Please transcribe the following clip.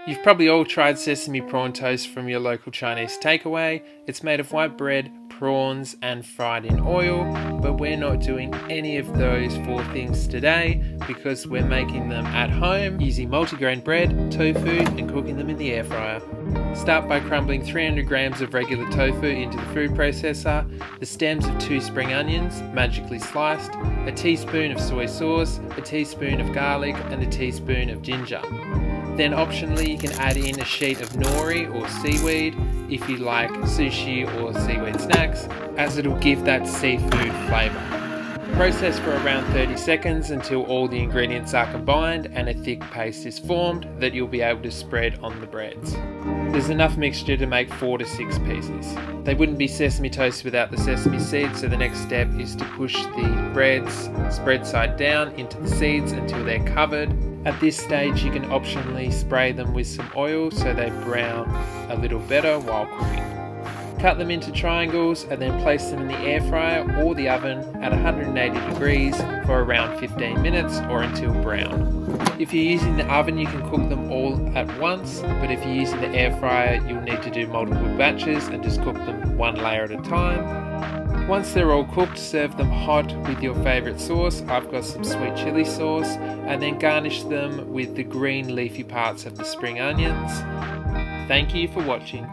You've probably all tried sesame prawn toast from your local Chinese takeaway. It's made of white bread, prawns and fried in oil, but we're not doing any of those four things today because we're making them at home using multigrain bread, tofu and cooking them in the air fryer. Start by crumbling 300 grams of regular tofu into the food processor, the stems of 2 spring onions, magically sliced, a teaspoon of soy sauce, a teaspoon of garlic and a teaspoon of ginger. Then optionally you can add in a sheet of nori or seaweed if you like sushi or seaweed snacks, as it'll give that seafood flavour. Process for around 30 seconds until all the ingredients are combined and a thick paste is formed that you'll be able to spread on the breads. There's enough mixture to make 4 to 6 pieces. They wouldn't be sesame toast without the sesame seeds, so the next step is to push the breads spread side down into the seeds until they're covered. At this stage you can optionally spray them with some oil so they brown a little better while cooking. Cut them into triangles and then place them in the air fryer or the oven at 180 degrees for around 15 minutes or until brown. If you're using the oven you can cook them all at once, but if you're using the air fryer you'll need to do multiple batches and just cook them one layer at a time. Once they're all cooked, serve them hot with your favourite sauce. I've got some sweet chilli sauce, and then garnish them with the green leafy parts of the spring onions. Thank you for watching.